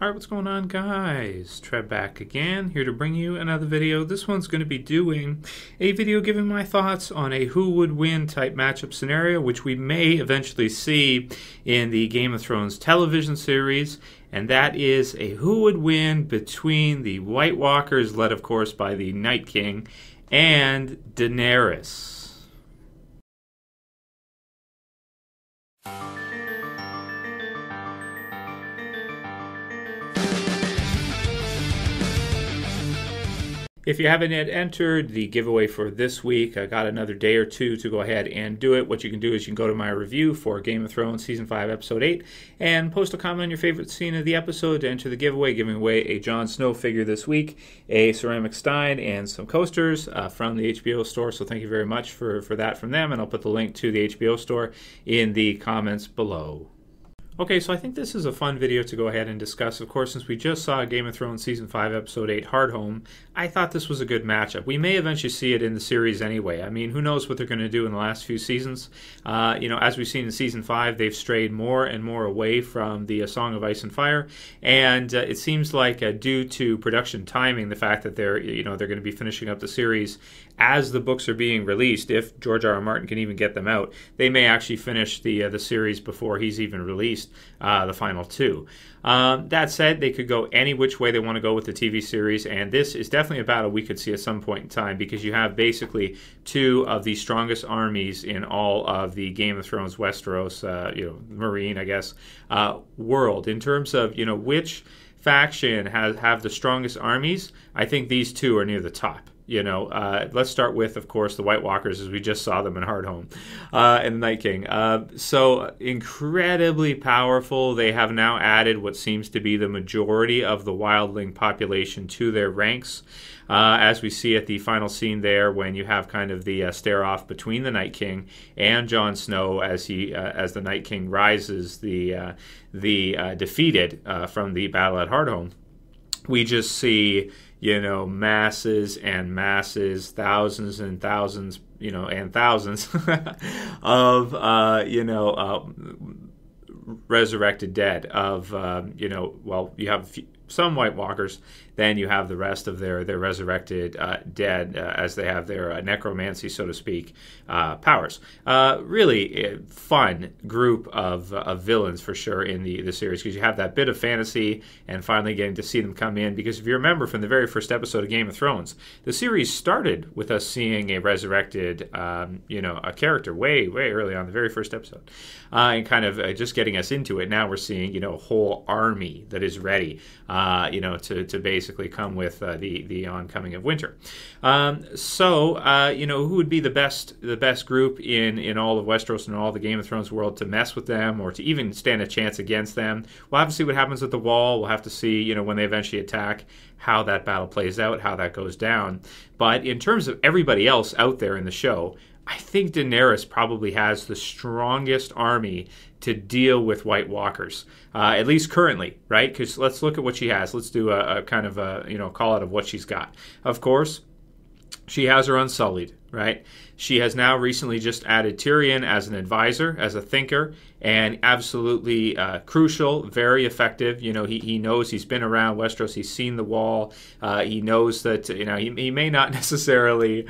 Alright, what's going on, guys? Trev back again, here to bring you another video. This one's going to be doing a video giving my thoughts on a who would win type matchup scenario, which we may eventually see in the Game of Thrones television series, and that is a who would win between the White Walkers, led of course by the Night King, and Daenerys. If you haven't yet entered the giveaway for this week, I got another day or two to go ahead and do it. What you can do is you can go to my review for Game of Thrones Season 5, Episode 8, and post a comment on your favorite scene of the episode to enter the giveaway, giving away a Jon Snow figure this week, a ceramic stein, and some coasters from the HBO store. So thank you very much for that from them, and I'll put the link to the HBO store in the comments below. Okay, so I think this is a fun video to go ahead and discuss. Of course, since we just saw Game of Thrones Season 5, Episode 8, Hardhome, I thought this was a good matchup. We may eventually see it in the series anyway. I mean, who knows what they're going to do in the last few seasons. As we've seen in Season 5, they've strayed more and more away from the Song of Ice and Fire, and it seems like due to production timing, the fact that they're going to be finishing up the series as the books are being released, if George R.R. Martin can even get them out, they may actually finish the series before he's even released the final two. That said, they could go any which way they want to go with the TV series, and this is definitely a battle we could see at some point in time, because you have basically two of the strongest armies in all of the Game of Thrones Westeros, Marine, I guess, world. In terms of, which faction have the strongest armies, I think these two are near the top. Let's start with, of course, the White Walkers, as we just saw them in Hardhome, and the Night King. So incredibly powerful. They have now added what seems to be the majority of the wildling population to their ranks, as we see at the final scene there, when you have kind of the stare-off between the Night King and Jon Snow as the Night King rises the defeated from the battle at Hardhome. We just see masses and masses, thousands and thousands, and thousands of, resurrected dead of, you have some White Walkers, then you have the rest of their resurrected dead, as they have their necromancy, so to speak, powers. Really fun group of villains for sure in the series, because you have that bit of fantasy and finally getting to see them come in. Because if you remember from the very first episode of Game of Thrones, the series started with us seeing a resurrected, a character way early on, the very first episode, and kind of just getting us into it. Now we're seeing a whole army that is ready, to basically come with the oncoming of winter. Who would be the best group in all of Westeros and all the Game of Thrones world to mess with them, or to even stand a chance against them? We'll have to see what happens at the Wall. We'll have to see, when they eventually attack, how that battle plays out, how that goes down. But in terms of everybody else out there in the show, I think Daenerys probably has the strongest army to deal with White Walkers, at least currently, right? Because let's look at what she has. Let's do a kind of a call out of what she's got. Of course, she has her Unsullied, right? She has now recently just added Tyrion as an advisor, as a thinker, and absolutely crucial, very effective. He knows, he's been around Westeros, he's seen the Wall, he knows that, he may not necessarily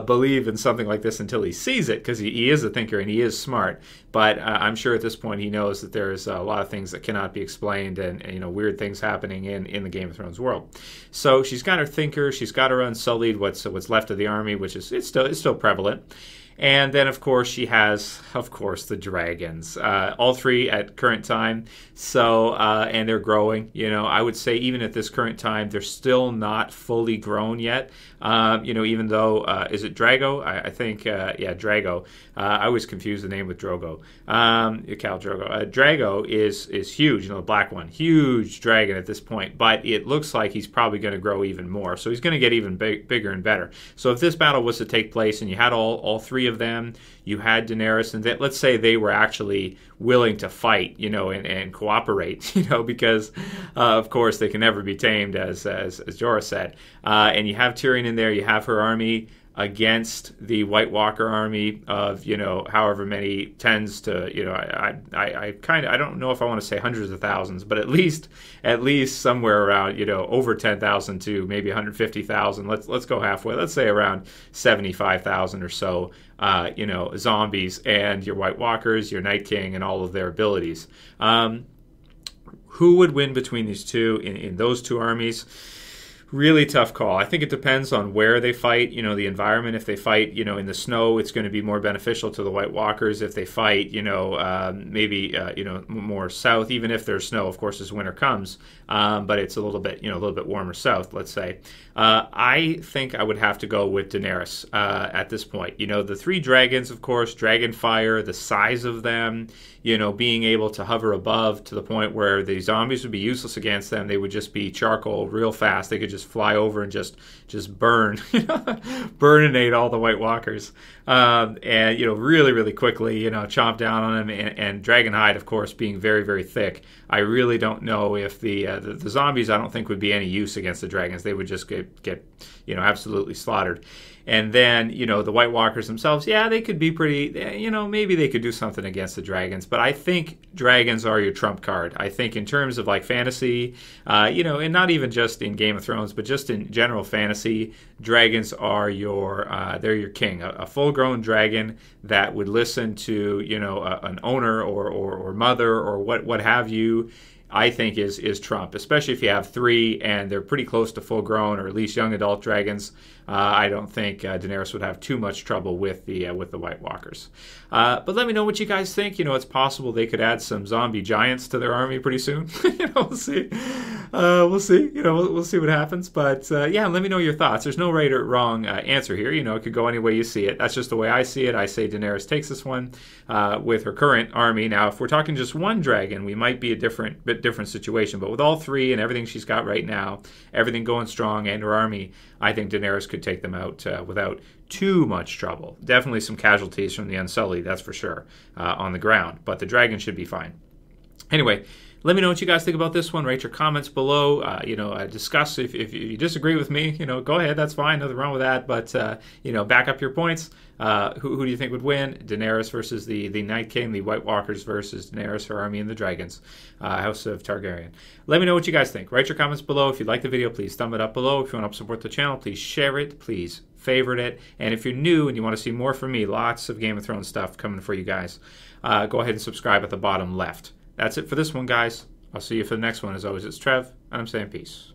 believe in something like this until he sees it, because he is a thinker and he is smart, but I'm sure at this point he knows that there's a lot of things that cannot be explained, and weird things happening in the Game of Thrones world. So she's got her thinker, she's got her Unsullied, what's left of the army, which is it's still prevalent. And then, of course, she has, the dragons. All three at current time. So, and they're growing. I would say even at this current time, they're still not fully grown yet. Even though, is it Drago? I think, Drago. I always confuse the name with Drogo. Khal Drogo. Drago is huge, the black one. Huge dragon at this point. But it looks like he's probably going to grow even more. So he's going to get even bigger and better. So if this battle was to take place and you had all three of them, you had Daenerys, and let's say they were actually willing to fight, and cooperate, because of course they can never be tamed, as Jorah said. And you have Tyrion in there, you have her army. against the White Walker army of, however many tens to, I don't know if I want to say hundreds of thousands, but at least somewhere around, over 10,000 to maybe 150,000. Let's go halfway. Let's say around 75,000 or so, zombies and your White Walkers, your Night King, and all of their abilities. Who would win between these two in those two armies? Really tough call. I think it depends on where they fight, the environment. If they fight, in the snow, it's going to be more beneficial to the White Walkers. If they fight, maybe, more south, even if there's snow, of course, as winter comes, but it's a little bit warmer south, let's say. I think I would have to go with Daenerys at this point. The three dragons, of course, dragon fire, the size of them, being able to hover above to the point where the zombies would be useless against them. They would just be charcoal real fast. They could just fly over and just burn, burninate all the White Walkers, and really, really quickly, chomp down on them. And Dragonhide, of course, being very, very thick. I really don't know if the zombies, I don't think, would be any use against the dragons. They would just get absolutely slaughtered. And then, the White Walkers themselves, yeah, they could be pretty, maybe they could do something against the dragons. But I think dragons are your trump card. I think in terms of like fantasy, and not even just in Game of Thrones, but just in general fantasy, dragons are they're your king. A full-grown dragon that would listen to, an owner or mother or what have you, I think is trump, especially if you have three and they're pretty close to full-grown or at least young adult dragons. I don't think Daenerys would have too much trouble with the White Walkers. But let me know what you guys think. It's possible they could add some zombie giants to their army pretty soon. We'll see. We'll see. We'll see what happens. But yeah, let me know your thoughts. There's no right or wrong answer here. It could go any way you see it. That's just the way I see it. I say Daenerys takes this one with her current army. Now, if we're talking just one dragon, we might be a bit different situation. But with all three and everything she's got right now, everything going strong and her army, I think Daenerys could take them out without too much trouble. Definitely some casualties from the Unsullied, that's for sure, on the ground. But the dragon should be fine. Anyway, let me know what you guys think about this one. Write your comments below. Discuss if you disagree with me. Go ahead. That's fine. Nothing wrong with that. But back up your points. Who do you think would win? Daenerys versus the Night King, the White Walkers versus Daenerys, her army, and the dragons, House of Targaryen. Let me know what you guys think. Write your comments below. If you like the video, please thumb it up below. If you want to help support the channel, please share it. Please favorite it. And if you're new and you want to see more from me, lots of Game of Thrones stuff coming for you guys, go ahead and subscribe at the bottom left. That's it for this one, guys. I'll see you for the next one. As always, it's Trev, and I'm saying peace.